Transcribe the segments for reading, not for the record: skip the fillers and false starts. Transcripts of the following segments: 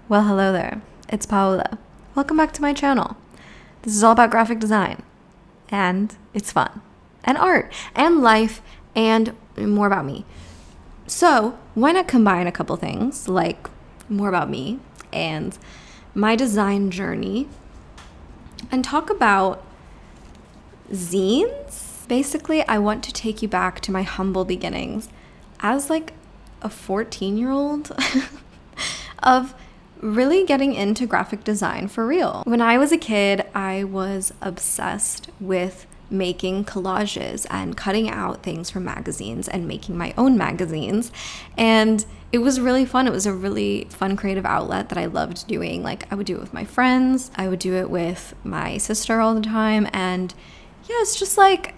Well, hello there. It's Paola. Welcome back to my channel. This is all about graphic design, and it's fun, and art, and life, and more about me. So why not combine a couple things, like more about me and my design journey, and talk about zines? Basically, I want to take you back to my humble beginnings as like a 14-year-old of really getting into graphic design for real. When I was a kid, I was obsessed with making collages and cutting out things from magazines and making my own magazines. And it was really fun. It was a really fun creative outlet that I loved doing. Like, I would do it with my friends. I would do it with my sister all the time. And yeah, it's just like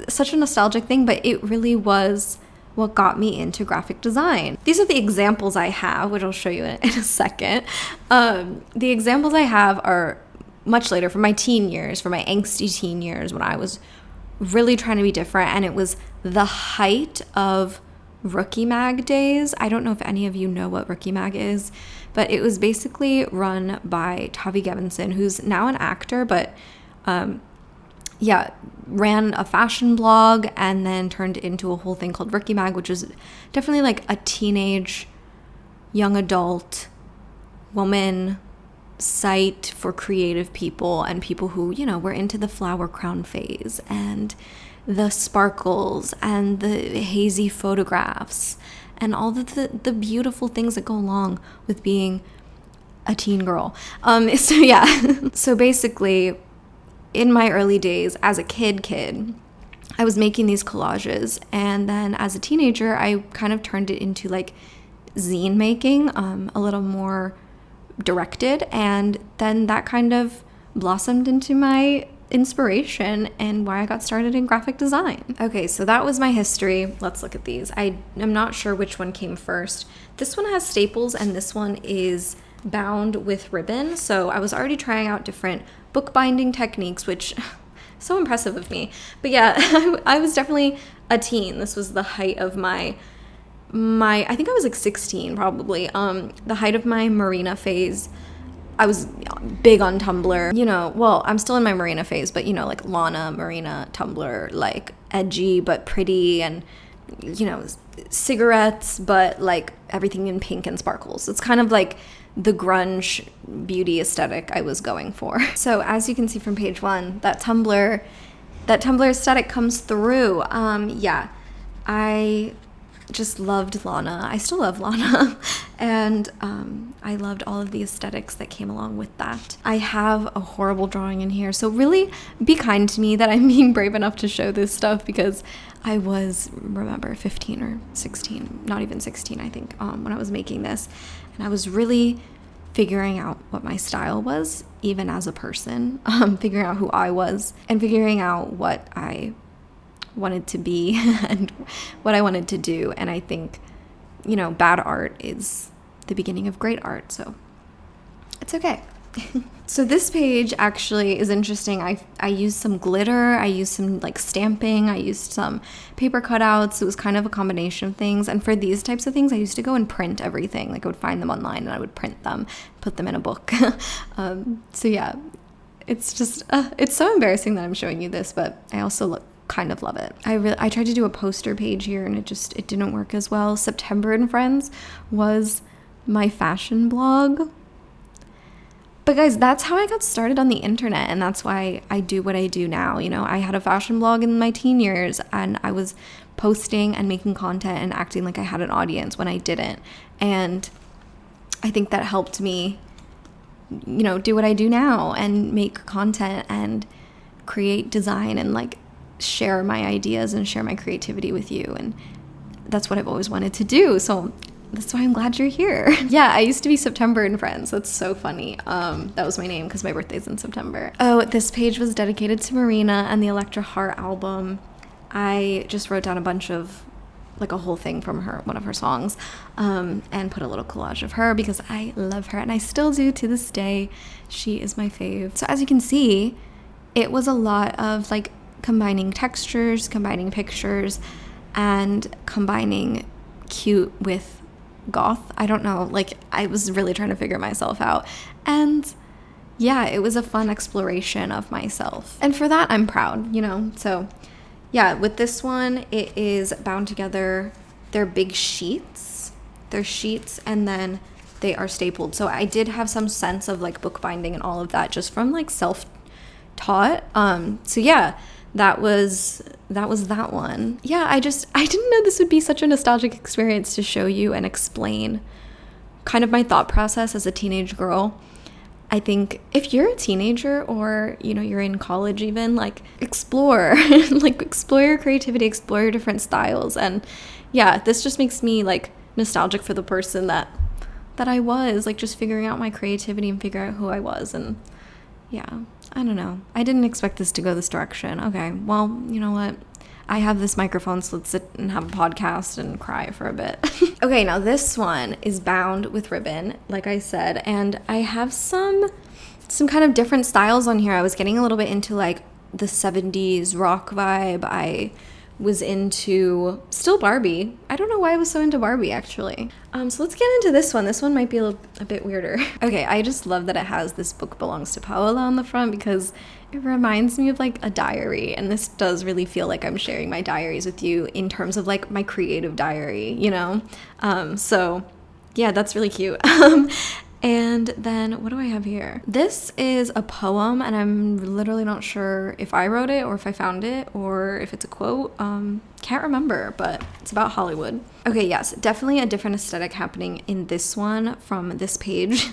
such a nostalgic thing, but it really was what got me into graphic design. These are the examples I have, which I'll show you in a second. The examples I have are much later, from my teen years, from my angsty teen years, when I was really trying to be different, and it was the height of Rookie Mag days. I don't know if any of you know what Rookie Mag is, but it was basically run by Tavi Gevinson, who's now an actor, but ran a fashion blog and then turned into a whole thing called Rookie Mag, which is definitely like a teenage, young adult woman site for creative people and people who, you know, were into the flower crown phase and the sparkles and the hazy photographs and all the beautiful things that go along with being a teen girl. So basically, in my early days as a kid, I was making these collages, and then as a teenager, I kind of turned it into like zine making, a little more directed, and then that kind of blossomed into my inspiration and why I got started in graphic design. Okay, so that was my history. Let's look at these. I am not sure which one came first. This one has staples and this one is bound with ribbon. So I was already trying out different bookbinding techniques, which so impressive of me. But yeah, I was definitely a teen. This was the height of my I think I was like 16 probably. The height of my Marina phase. I was big on Tumblr. You know, well, I'm still in my Marina phase, but you know, like Lana, Marina, Tumblr, like edgy but pretty, and you know, cigarettes, but like everything in pink and sparkles. It's kind of like the grunge beauty aesthetic I was going for. So as you can see from page 1, that Tumblr aesthetic comes through. I just loved Lana. I still love Lana. And I loved all of the aesthetics that came along with that. I have a horrible drawing in here, so really be kind to me that I'm being brave enough to show this stuff, because I was, remember, 15 or 16, not even 16, I think, when I was making this. And I was really figuring out what my style was, even as a person, figuring out who I was, and figuring out what I wanted to be and what I wanted to do. And I think, you know, bad art is the beginning of great art, so it's okay. So this page actually is interesting. I used some glitter, I used some like stamping, I used some paper cutouts. It was kind of a combination of things. And for these types of things, I used to go and print everything. Like I would find them online and I would print them, put them in a book. So yeah, it's just, it's so embarrassing that I'm showing you this, but I also kind of love it. I tried to do a poster page here and it didn't work as well. September and Friends was my fashion blog. But guys, that's how I got started on the internet, and that's why I do what I do now. You know, I had a fashion blog in my teen years, and I was posting and making content and acting like I had an audience when I didn't. And I think that helped me, you know, do what I do now and make content and create design and like share my ideas and share my creativity with you. And that's what I've always wanted to do. So that's why I'm glad you're here. Yeah, I used to be September and Friends. That's so funny. That was my name because my birthday's in September. Oh, this page was dedicated to Marina and the Electra Heart album. I just wrote down a bunch of, like a whole thing from her, one of her songs, and put a little collage of her because I love her and I still do to this day. She is my fave. So as you can see, it was a lot of like combining textures, combining pictures, and combining cute with goth. I don't know, like I was really trying to figure myself out. And yeah, it was a fun exploration of myself. And for that, I'm proud, you know? So yeah, with this one, it is bound together. They're big sheets. They're sheets, and then they are stapled. So I did have some sense of like bookbinding and all of that just from like self-taught. So yeah, that was that one. Yeah, I didn't know this would be such a nostalgic experience to show you and explain kind of my thought process as a teenage girl. I think if you're a teenager or, you know, you're in college even, like explore, like explore your creativity, explore your different styles. And yeah, this just makes me like nostalgic for the person that I was, like just figuring out my creativity and figure out who I was. And yeah, I don't know. I didn't expect this to go this direction. Okay, well, you know what? I have this microphone, so let's sit and have a podcast and cry for a bit. Okay, now this one is bound with ribbon, like I said, and I have some kind of different styles on here. I was getting a little bit into like the 70s rock vibe. I was into still Barbie. I don't know why I was so into Barbie actually. So let's get into this one. This one might be a bit weirder. Okay, I just love that it has "This book belongs to Paola" on the front because it reminds me of like a diary, and this does really feel like I'm sharing my diaries with you in terms of like my creative diary, you know? So yeah, that's really cute. And then what do I have here? This is a poem, and I'm literally not sure if I wrote it or if I found it or if it's a quote. Can't remember, but it's about Hollywood. Okay, yes, definitely a different aesthetic happening in this one from this page.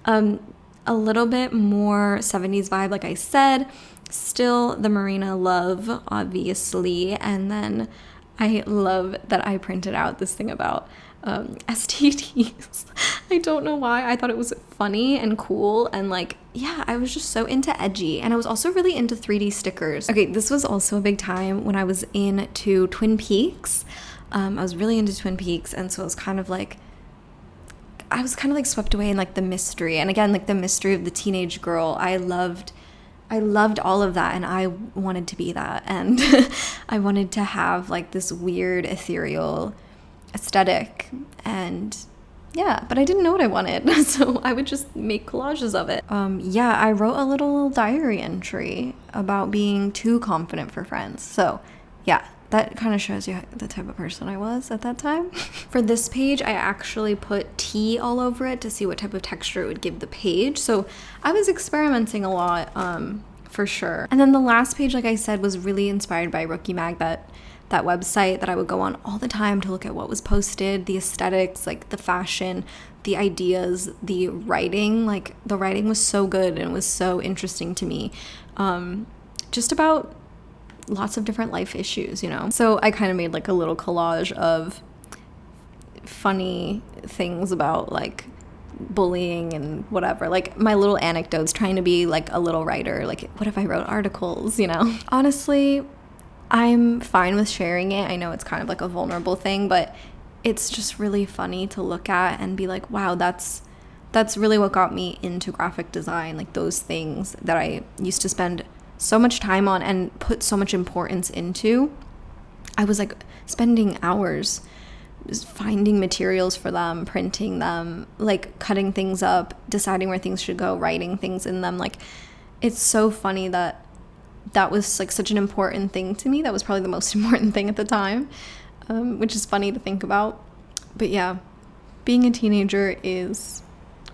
A little bit more 70s vibe, like I said. Still the Marina love, obviously. And then I love that I printed out this thing about STDs. I don't know why. I thought it was funny and cool, and like, yeah, I was just so into edgy, and I was also really into 3D stickers. Okay, this was also a big time when I was into Twin Peaks. I was really into Twin Peaks, and so I was kind of like swept away in like the mystery, and again, like the mystery of the teenage girl. I loved all of that, and I wanted to be that, and I wanted to have like this weird ethereal aesthetic, and yeah, but I didn't know what I wanted, so I would just make collages of it. Yeah, I wrote a little diary entry about being too confident for friends. So yeah, that kind of shows you the type of person I was at that time. For this page, I actually put tea all over it to see what type of texture it would give the page. So I was experimenting a lot, for sure. And then the last page, like I said, was really inspired by Rookie Mag, that website that I would go on all the time to look at what was posted, the aesthetics, like the fashion, the ideas, the writing. Like the writing was so good and was so interesting to me. Just about lots of different life issues, you know? So I kind of made like a little collage of funny things about like bullying and whatever, like my little anecdotes, trying to be like a little writer. Like, what if I wrote articles, you know? Honestly, I'm fine with sharing it. I know it's kind of like a vulnerable thing, but it's just really funny to look at and be like, wow, that's really what got me into graphic design. Like those things that I used to spend so much time on and put so much importance into. I was like spending hours just finding materials for them, printing them, like cutting things up, deciding where things should go, writing things in them. Like, it's so funny that was like such an important thing to me. That was probably the most important thing at the time, which is funny to think about. But yeah, being a teenager is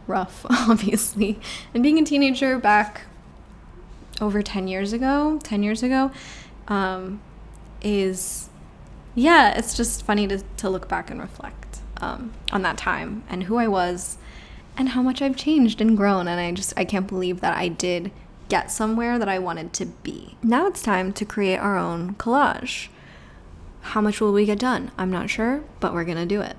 rough, obviously. And being a teenager back over 10 years ago, is, yeah, it's just funny to look back and reflect on that time and who I was and how much I've changed and grown. And I can't believe that I did get somewhere that I wanted to be. Now it's time to create our own collage. How much will we get done? I'm not sure, but we're gonna do it.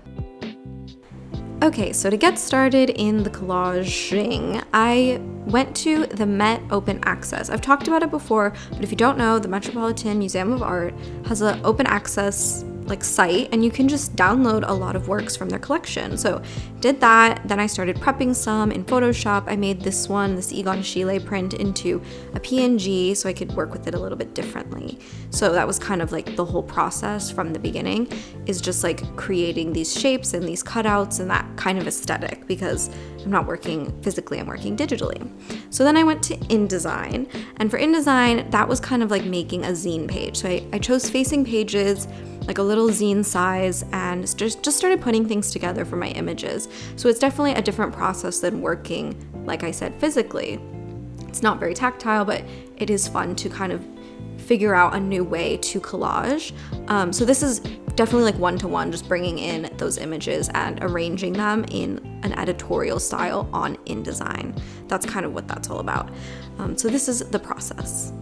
Okay, so to get started in the collaging, I went to the Met Open Access. I've talked about it before, but if you don't know, the Metropolitan Museum of Art has an open access like site, and you can just download a lot of works from their collection. So did that, then I started prepping some in Photoshop. I made this one, this Egon Schiele print, into a PNG so I could work with it a little bit differently. So that was kind of like the whole process from the beginning, is just like creating these shapes and these cutouts and that kind of aesthetic, because I'm not working physically, I'm working digitally. So then I went to InDesign, and for InDesign, that was kind of like making a zine page. So I chose facing pages, like a little zine size, and just started putting things together for my images. So it's definitely a different process than working, like I said, physically. It's not very tactile, but it is fun to kind of figure out a new way to collage. So this is definitely like one-to-one, just bringing in those images and arranging them in an editorial style on InDesign. That's kind of what that's all about. So this is the process.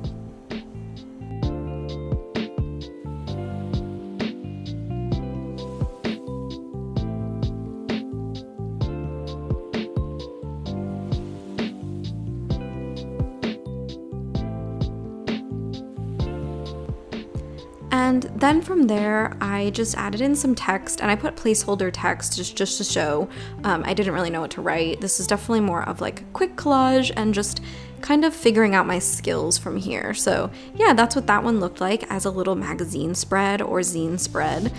And then from there, I just added in some text, and I put placeholder text just to show. I didn't really know what to write. This is definitely more of like a quick collage and just kind of figuring out my skills from here. So yeah, that's what that one looked like, as a little magazine spread or zine spread,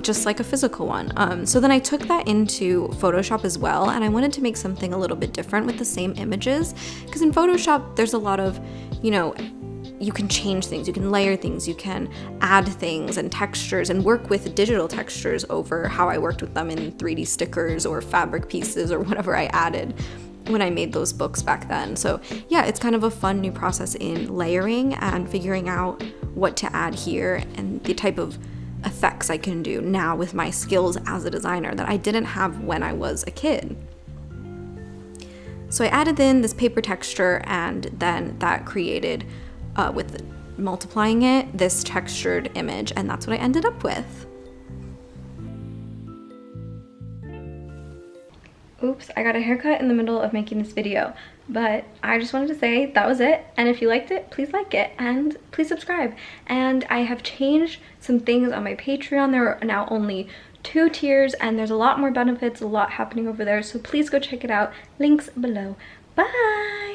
just like a physical one. So then I took that into Photoshop as well, and I wanted to make something a little bit different with the same images, because in Photoshop, there's a lot of, you can change things, you can layer things, you can add things and textures and work with digital textures over how I worked with them in 3D stickers or fabric pieces or whatever I added when I made those books back then. So yeah, it's kind of a fun new process in layering and figuring out what to add here and the type of effects I can do now with my skills as a designer that I didn't have when I was a kid. So I added in this paper texture, and then that created with multiplying it, this textured image, and that's what I ended up with. Oops, I got a haircut in the middle of making this video, but I just wanted to say that was it, and if you liked it, please like it, and please subscribe. And I have changed some things on my Patreon. There are now only 2 tiers, and there's a lot more benefits, a lot happening over there, so please go check it out. Links below. Bye!